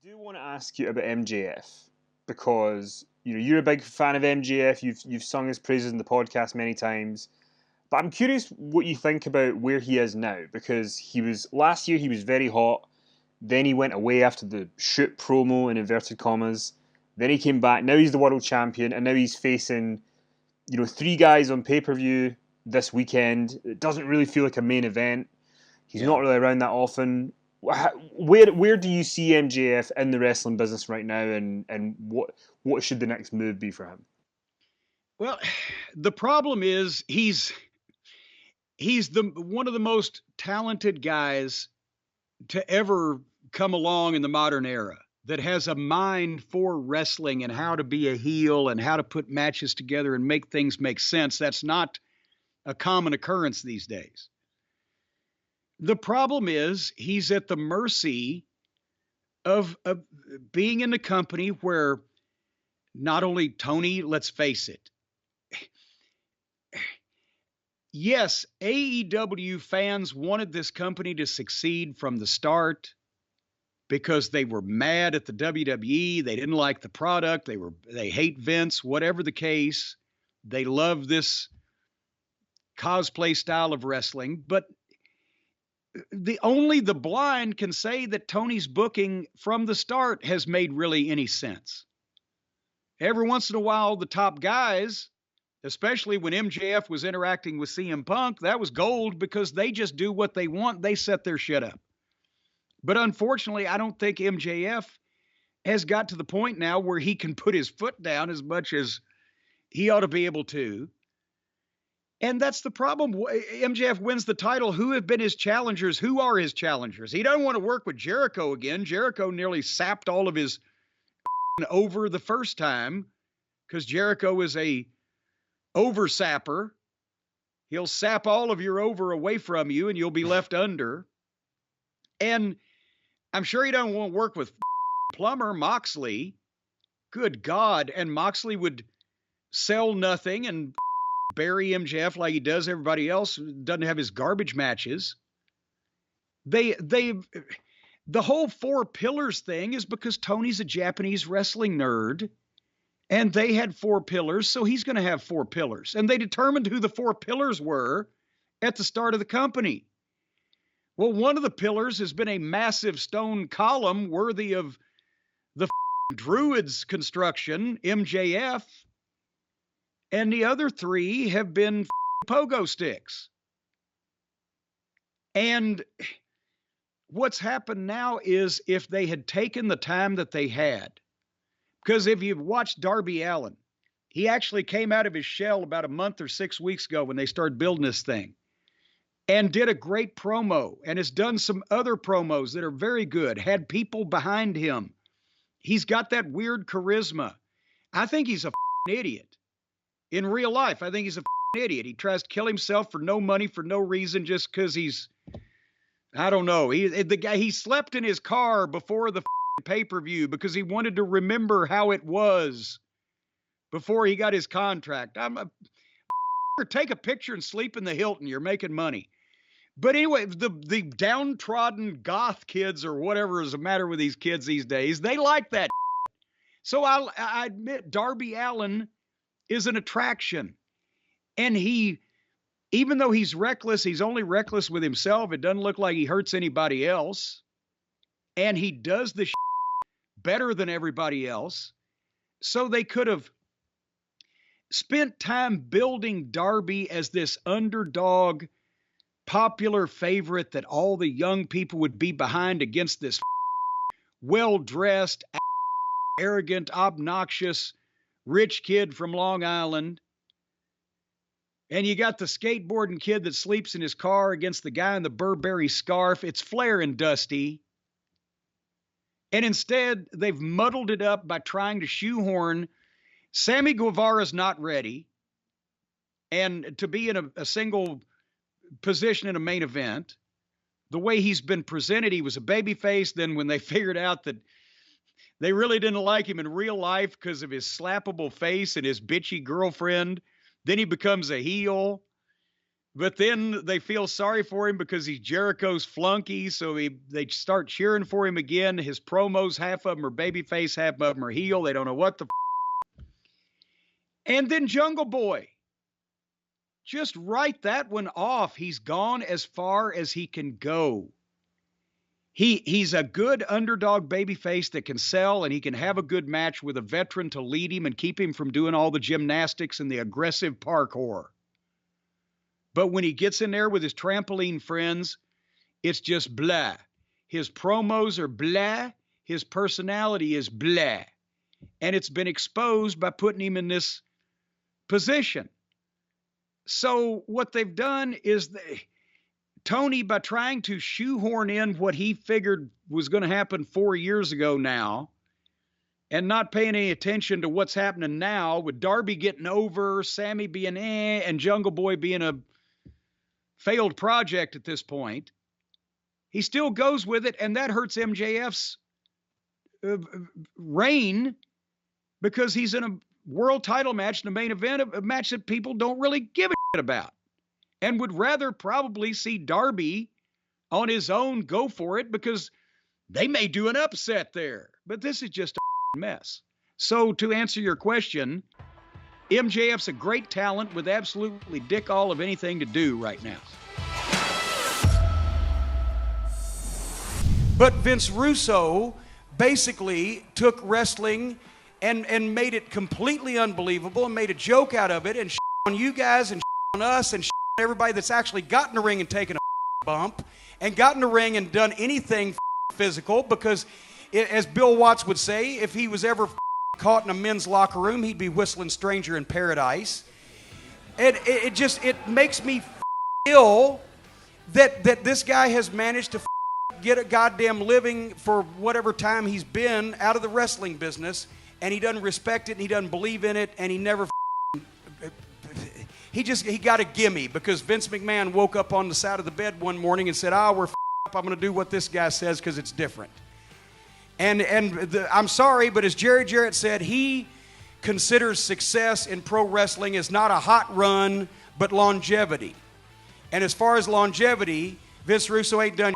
do want to ask you about MJF because you're a big fan of MJF. You've sung his praises in the podcast many times, but I'm curious what you think about where he is now because he was last year he was very hot. Then he went away after the shoot promo in inverted commas. Then he came back. Now he's the world champion, and now he's facing three guys on pay per view this weekend. It doesn't really feel like a main event. He's not really around that often. Where do you see MJF in the wrestling business right now, and what should the next move be for him? Well, the problem is he's the one of the most talented guys to ever come along in the modern era that has a mind for wrestling and how to be a heel and how to put matches together and make things make sense. That's not a common occurrence these days. The problem is he's at the mercy of being in a company where not only Tony, let's face it, yes, AEW fans wanted this company to succeed from the start because they were mad at the WWE. They didn't like the product. They hate Vince, whatever the case. They love this cosplay style of wrestling, but only the blind can say that Tony's booking from the start has made really any sense. Every once in a while, the top guys, especially when MJF was interacting with CM Punk, that was gold because they just do what they want. They set their shit up. But unfortunately, I don't think MJF has got to the point now where he can put his foot down as much as he ought to be able to. And that's the problem. MJF wins the title. Who have been his challengers? Who are his challengers? He doesn't want to work with Jericho again. Jericho nearly sapped all of his over the first time because Jericho is a oversapper. He'll sap all of your over away from you and you'll be left under. And I'm sure he doesn't want to work with Plummer, Moxley. Good God. And Moxley would sell nothing and bury MJF like he does everybody else, doesn't have his garbage matches. The whole four pillars thing is because Tony's a Japanese wrestling nerd and they had four pillars, so he's going to have four pillars. And they determined who the four pillars were at the start of the company. Well, one of the pillars has been a massive stone column worthy of the Druids construction, MJF. And the other three have been pogo sticks. And what's happened now is if they had taken the time that they had, because if you've watched Darby Allin, he actually came out of his shell about a month or 6 weeks ago when they started building this thing and did a great promo and has done some other promos that are very good, had people behind him. He's got that weird charisma. I think he's a idiot. In real life, I think he's a idiot. He tries to kill himself for no money, for no reason, just because I don't know. He slept in his car before the pay-per-view because he wanted to remember how it was before he got his contract. Take a picture and sleep in the Hilton. You're making money. But anyway, the downtrodden goth kids or whatever is the matter with these kids these days, they like that. So I admit Darby Allin is an attraction. And even though he's reckless, he's only reckless with himself. It doesn't look like he hurts anybody else. And he does the better than everybody else. So they could have spent time building Darby as this underdog, popular favorite that all the young people would be behind against this well-dressed, arrogant, obnoxious, rich kid from Long Island. And you got the skateboarding kid that sleeps in his car against the guy in the Burberry scarf. It's Flair and Dusty. And instead, they've muddled it up by trying to shoehorn. Sammy Guevara's not ready. And to be in a single position in a main event, the way he's been presented, he was a babyface. Then when they figured out that they really didn't like him in real life because of his slappable face and his bitchy girlfriend, then he becomes a heel. But then they feel sorry for him because he's Jericho's flunky, so they start cheering for him again. His promos, half of them are babyface, half of them are heel. They don't know what the And then Jungle Boy. Just write that one off. He's gone as far as he can go. He's a good underdog babyface that can sell, and he can have a good match with a veteran to lead him and keep him from doing all the gymnastics and the aggressive parkour. But when he gets in there with his trampoline friends, it's just blah. His promos are blah. His personality is blah. And it's been exposed by putting him in this position. So what they've done is Tony, by trying to shoehorn in what he figured was going to happen 4 years ago now, and not paying any attention to what's happening now, with Darby getting over, Sammy being and Jungle Boy being a failed project at this point, he still goes with it, and that hurts MJF's reign because he's in a world title match in the main event, a match that people don't really give a shit about, and would rather probably see Darby on his own go for it because they may do an upset there. But this is just a mess. So to answer your question, MJF's a great talent with absolutely dick all of anything to do right now. But Vince Russo basically took wrestling and made it completely unbelievable and made a joke out of it and on you guys and on us and on everybody that's actually got in the ring and taken a bump and got in the ring and done anything physical, because as Bill Watts would say, if he was ever caught in a men's locker room, he'd be whistling Stranger in Paradise. And it makes me ill that this guy has managed to get a goddamn living for whatever time he's been out of the wrestling business, and he doesn't respect it, and he doesn't believe in it, and he never he got a gimme because Vince McMahon woke up on the side of the bed one morning and said, we're up, I'm going to do what this guy says because it's different. And I'm sorry, but as Jerry Jarrett said, he considers success in pro wrestling as not a hot run, but longevity. And as far as longevity, Vince Russo ain't done